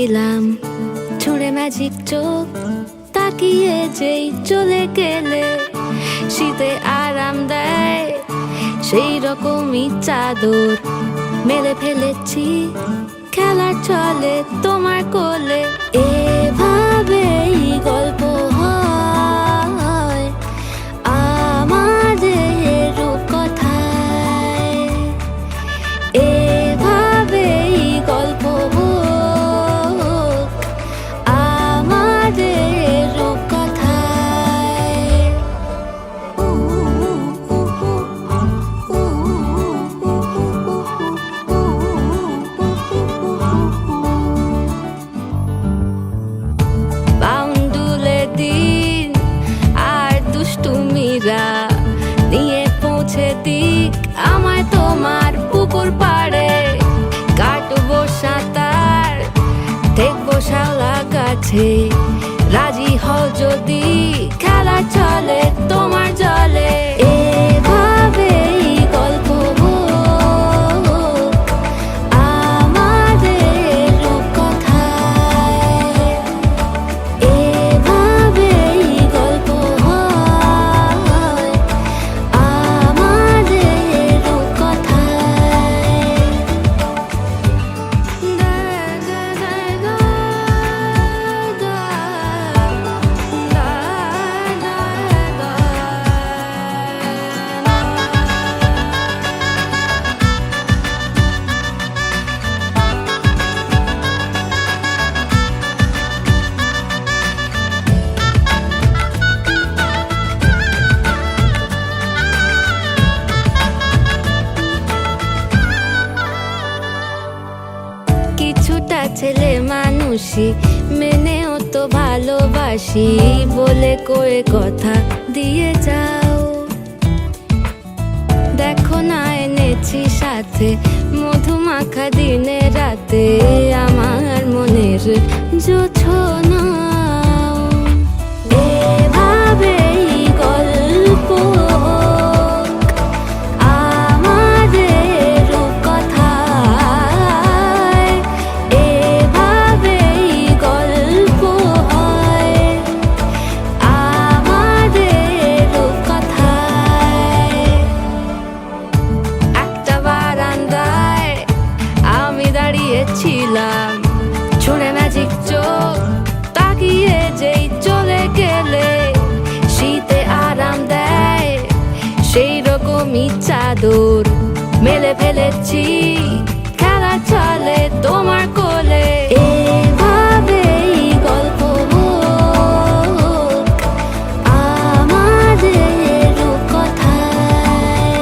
ছিলাম, ছুঁড়ে ম্যাজিক চোখ তাকিয়ে যেই চলে গেলে শীতে আরাম দেয় সেই রকমই চাদর মেলে ফেলেছি খেলার চলে তোমার কোলে। এভাবেই গল্প হয় আমাদের রূপকথায়, এভাবেই গল্প হোক আমাদের রূপকথায়। বাউন্ডুলে দিন আর দুষ্টুমিরা নিয়ে পৌঁছে দিক আমায় তোমার পুকুর পাড়ে। কাটবো সাঁতার, দেখবো শাওলা গাছে, রাজি হও যদি খেলা চলে তোমার জলে। এভাবেই গল্প হোক আমাদের রূপকথায়, এভাবেই গল্প হয় আমাদের রূপকথায়। কিছুটা ছেলে মানুষই মেনেও তো ভালোবাসি বলে কয়ে কথা দিয়ে যাও। দেখো না এনেছি সাথে মধুমাখা দিনে রাতে আমার মনের জোছনা। এভাবেই গল্প হোক আমাদের রূপকথায়, এভাবেই গল্প হয় আমাদের রূপকথায়। একটা বারান্দায় আমি দাঁড়িয়েছিলাম, ছুঁড়ে ম্যাজিক চোখ তাকিয়ে যেই চলে গেলে শীতে আরাম দেয় সেই রকমই চাদর মেলে ফেলেছি খেলা চলে তোমার কোলে। এভাবেই গল্প হোক আমাদের রূপকথায়,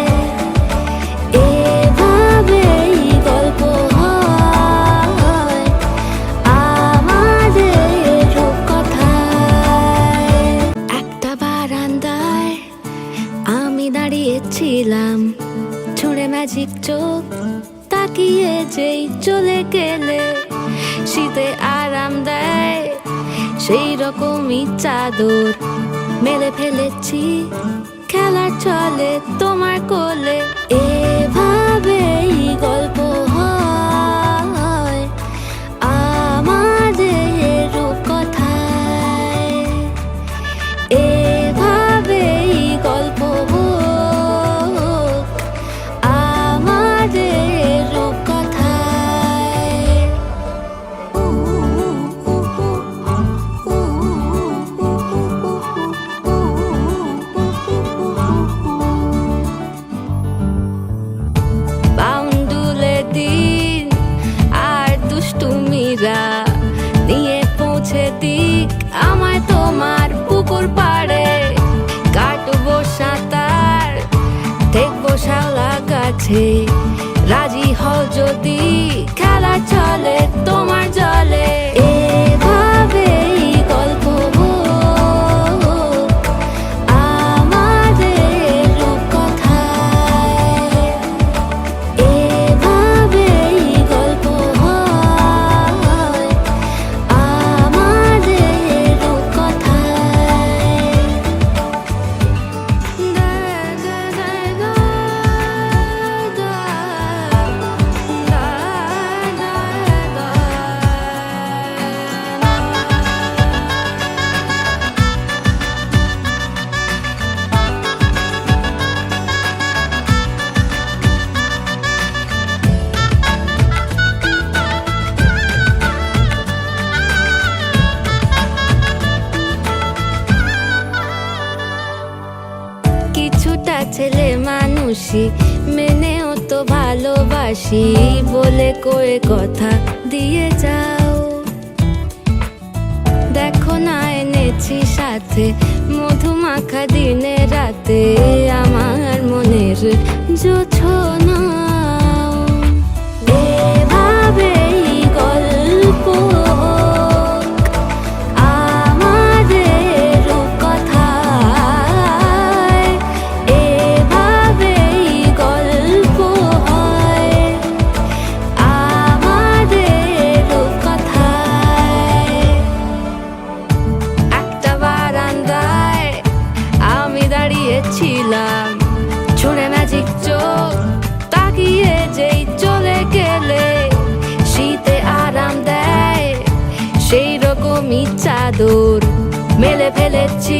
এভাবেই গল্প হয় আমাদের রূপকথায়। একটা বারান্দায় আমি দাঁড়িয়েছিলাম, ছুঁড়ে ম্যাজিক চোখ তাকিয়ে যেই চলে গেলে শীতে আরাম দেয় সেই রকমই চাদর মেলে ফেলেছি খেলার চলে তোমার কোলে। এভাবেই গল্প হয় আমাদের রূপকথায়, এভাবেই গল্প হোক আমাদের রূপকথায়। বাউন্ডুলে দিন আর দুষ্টুমিরা নিয়ে পৌঁছে দিক আমায় তোমার পুকুর পাড়ে। কাটবো সাঁতার, দেখবো শাওলা গাছে, রাজি হও যদি খেলা চলে তোমার জলে। এভাবেই গল্প হোক আমাদের রূপকথায়, এভাবেই গল্প হয় আমাদের রূপকথায়। ছেলে মানুষই মেনেও তো ভালোবাসি বলে কয়ে কথা দিয়ে যাও। দেখো না এনেছি সাথে মধুমাখা দিনে রাতে আমার মনের জোছনা। এভাবেই গল্প আমাদের কথায়, এভাবেই গল্প হয় আমাদের কথায়। একটা বারান্দায় আমি দাঁড়িয়েছিলাম, ছুঁড়ে ম্যাজিক চোখ তাকিয়ে যেই চলে গেলে শীতে আরাম দেয় সেই রকমই চাদর মেলে ফেলেছি